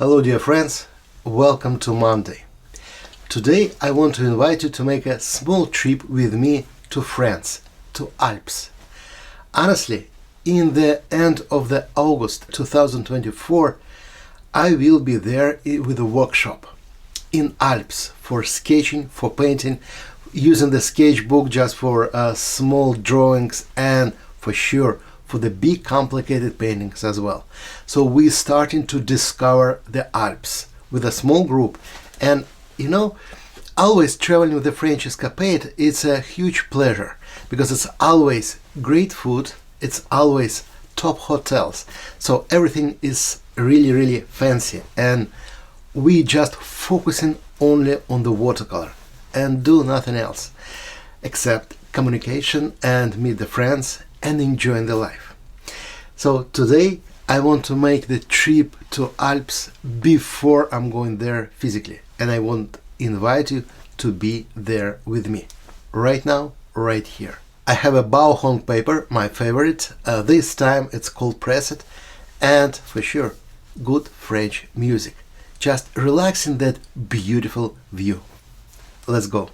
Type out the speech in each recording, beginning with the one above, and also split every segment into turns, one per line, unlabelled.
Hello dear friends, welcome to Monday. Today I want to invite you to make a small trip with me to France, to Alps. Honestly, in the end of the August 2024, I will be there with a workshop in Alps for sketching, for painting, using the sketchbook just for small drawings and for sure for the big complicated paintings as well. So we're starting to discover the Alps with a small group, and always traveling with the French Escapade, it's a huge pleasure because it's always great food, it's always top hotels, so everything is really fancy, and we just focusing only on the watercolor and do nothing else except communication and meet the friends and enjoying the life. So today I want to make the trip to Alps before I'm going there physically, and I want to invite you to be there with me right now, right here. I have a Bauhong paper, my favorite. This time it's cold pressed, and for sure good French music, just relaxing that beautiful view. Let's go.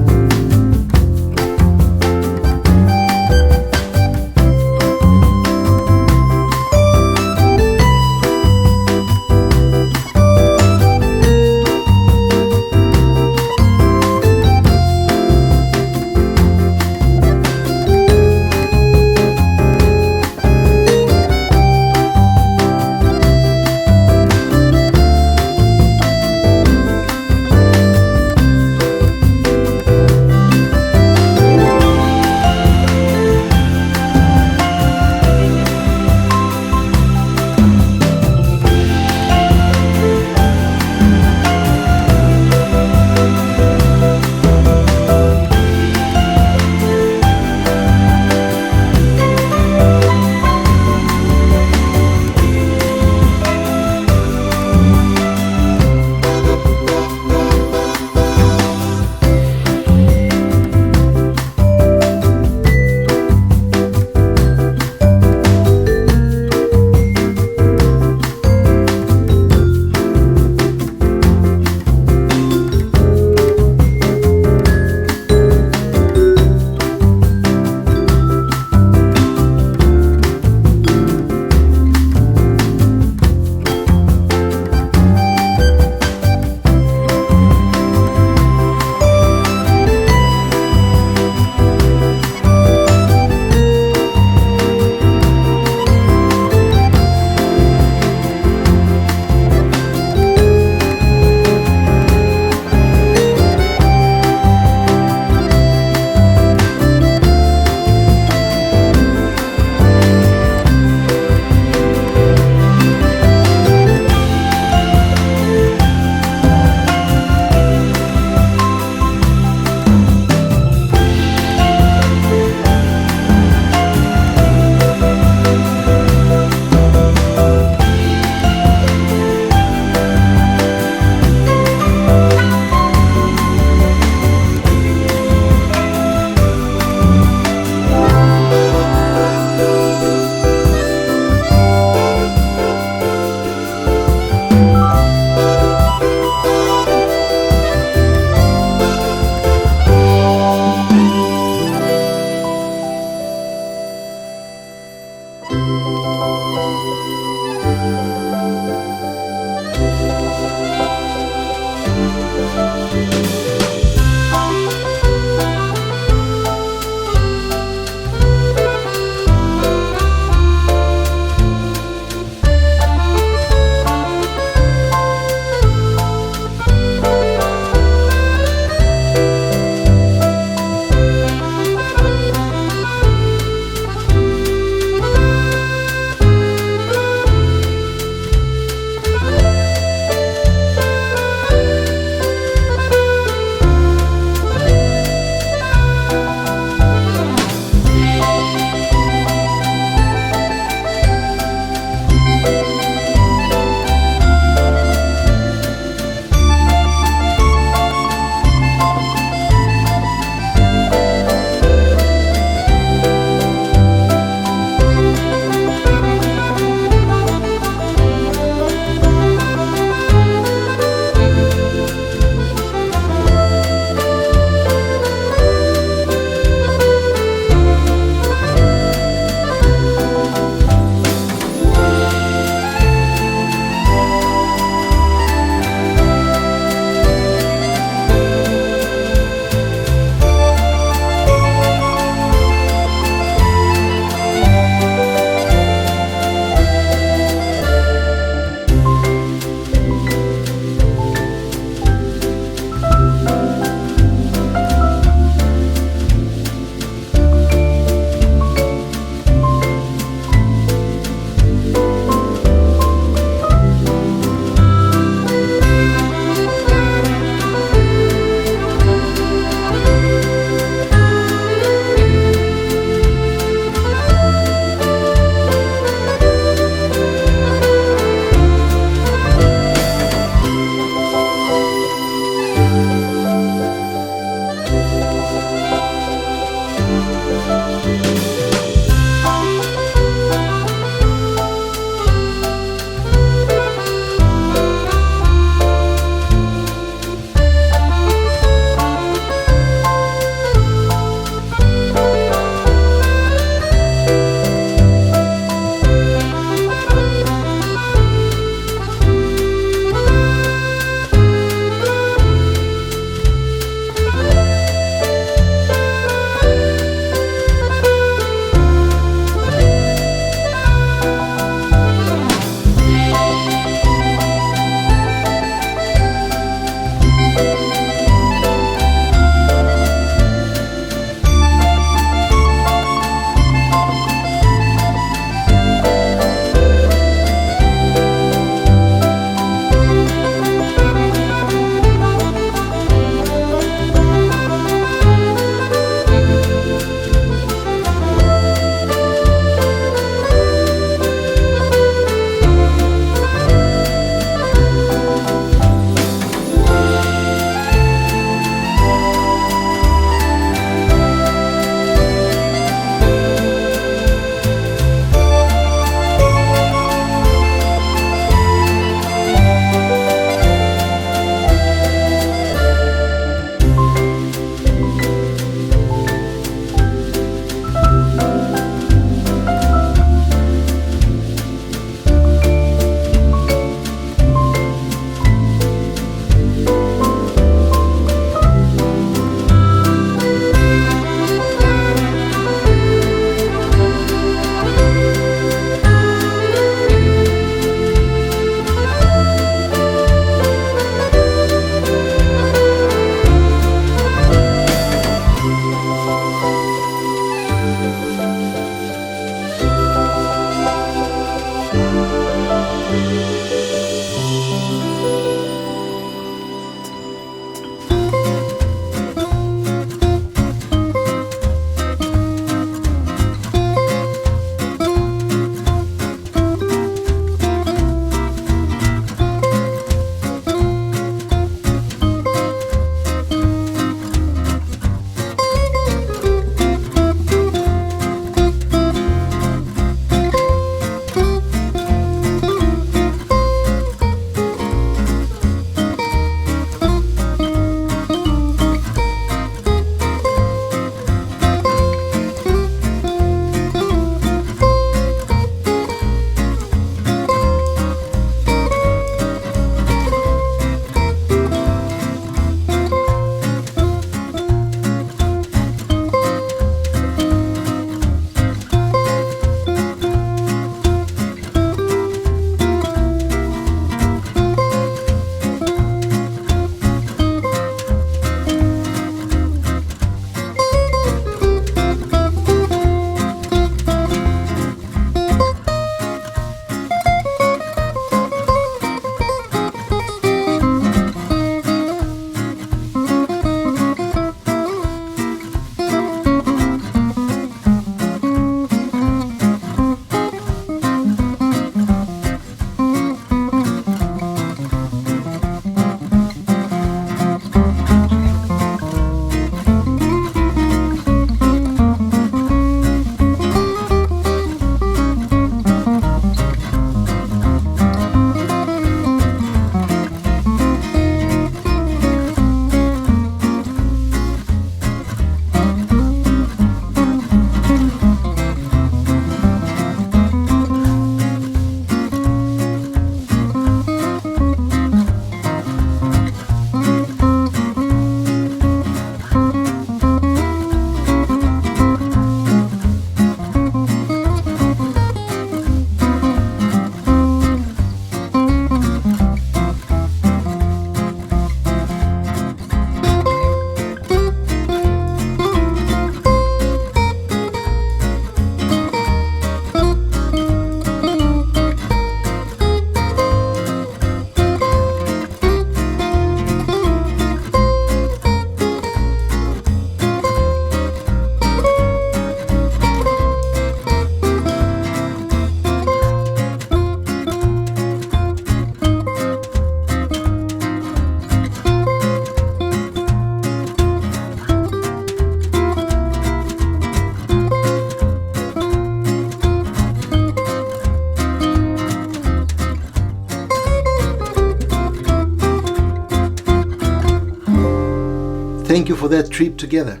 Thank you for that trip together.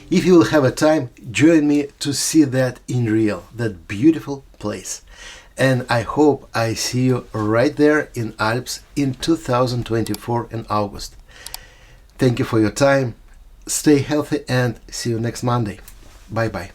If you will have a time, join me to see that in real, that beautiful place. And I hope I see you right there in Alps in 2024 in August. Thank you for your time. Stay healthy and see you next Monday. Bye bye.